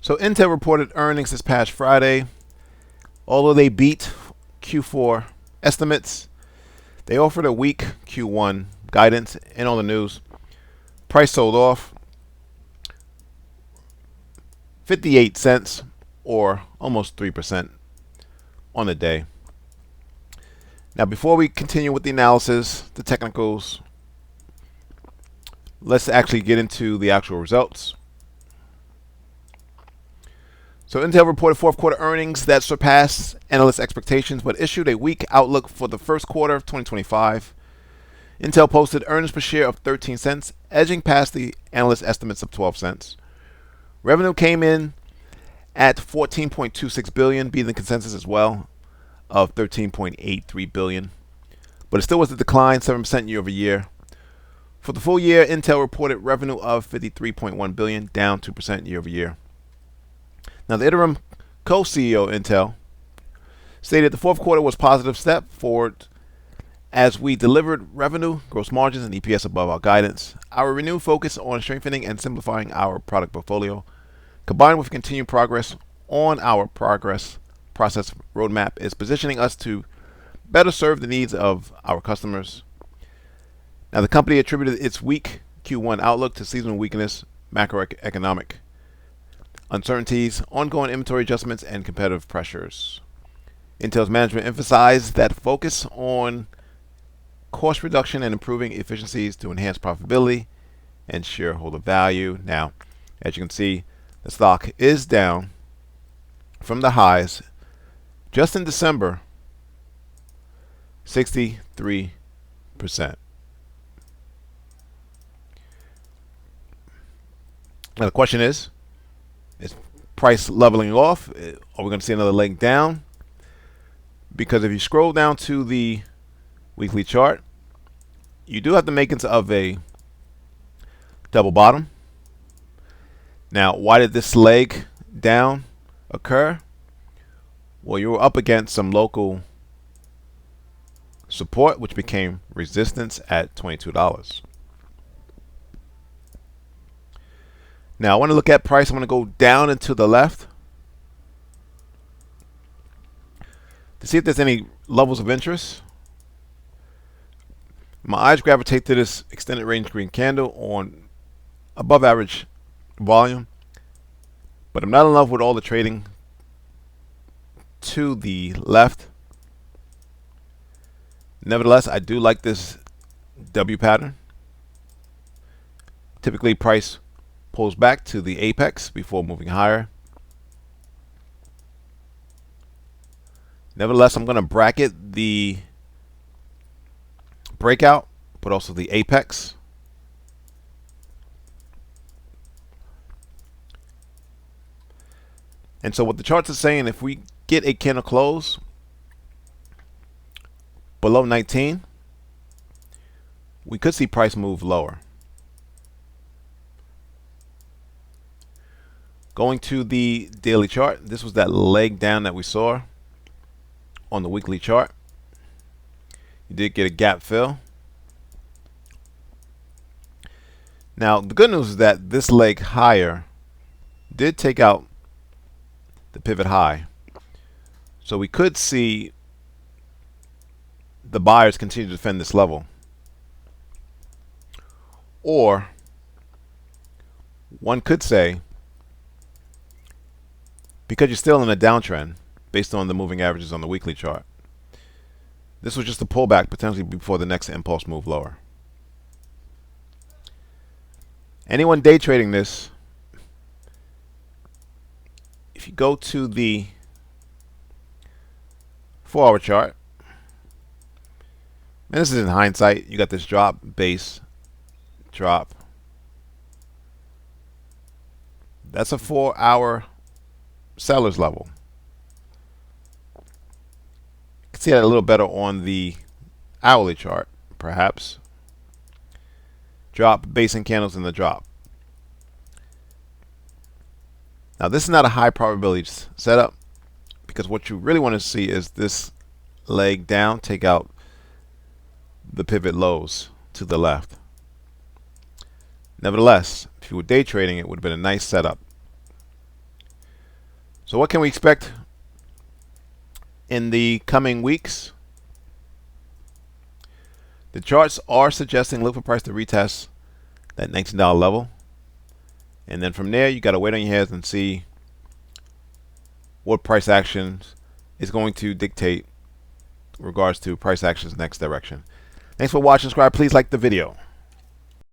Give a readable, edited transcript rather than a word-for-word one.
So Intel reported earnings this past Friday. Although they beat Q4 estimates, they offered a weak Q1 guidance. And on the news, price sold off 58 cents or almost 3% on the day. Now, before we continue with the analysis, the technicals, let's actually get into the actual results. So Intel reported fourth quarter earnings that surpassed analyst expectations, but issued a weak outlook for the first quarter of 2025. Intel posted earnings per share of 13 cents, edging past the analyst estimates of 12 cents. Revenue came in at 14.26 billion, beating the consensus as well of 13.83 billion, but it still was a decline 7% year over year. For the full year, Intel reported revenue of 53.1 billion, down 2% year over year. Now, the interim co-CEO Intel stated the fourth quarter was a positive step forward as we delivered revenue, gross margins, and EPS above our guidance. Our renewed focus on strengthening and simplifying our product portfolio, combined with continued progress on our process roadmap, is positioning us to better serve the needs of our customers. Now, the company attributed its weak Q1 outlook to seasonal weakness, macroeconomic uncertainties, ongoing inventory adjustments, and competitive pressures. Intel's management emphasized that focus on cost reduction and improving efficiencies to enhance profitability and shareholder value. Now, as you can see, the stock is down from the highs just in December, 63%. Now the question is price leveling off? Are we going to see another leg down? Because if you scroll down to the weekly chart, you do have the makings of a double bottom. Now, why did this leg down occur? Well, you were up against some local support, which became resistance at $22. Now, I want to look at price. I'm going to go down and to the left to see if there's any levels of interest. My eyes gravitate to this extended range green candle on above average volume, but I'm not in love with all the trading to the left. Nevertheless, I do like this W pattern. Typically, price pulls back to the apex before moving higher. Nevertheless, I'm going to bracket the breakout, but also the apex. And so what the charts are saying, if we get a candle close below 19, we could see price move lower. Going to the daily chart, this was that leg down that we saw on the weekly chart. You did get a gap fill. Now, the good news is that this leg higher did take out the pivot high. So we could see the buyers continue to defend this level. Or one could say, because you're still in a downtrend based on the moving averages on the weekly chart, this was just a pullback potentially before the next impulse move lower. Anyone day trading this, if you go to the 4-hour chart, and this is in hindsight, you got this drop, base, drop. That's a 4-hour seller's level. You can see that a little better on the hourly chart, perhaps. Drop, base and candles in the drop. Now, this is not a high probability setup because what you really want to see is this leg down, take out the pivot lows to the left. Nevertheless, if you were day trading, it would have been a nice setup. So what can we expect in the coming weeks? The charts are suggesting look for price to retest that $19 level. And then from there, you got to wait on your heads and see what price actions is going to dictate in regards to price actions next direction. Thanks for watching. Subscribe. Please like the video.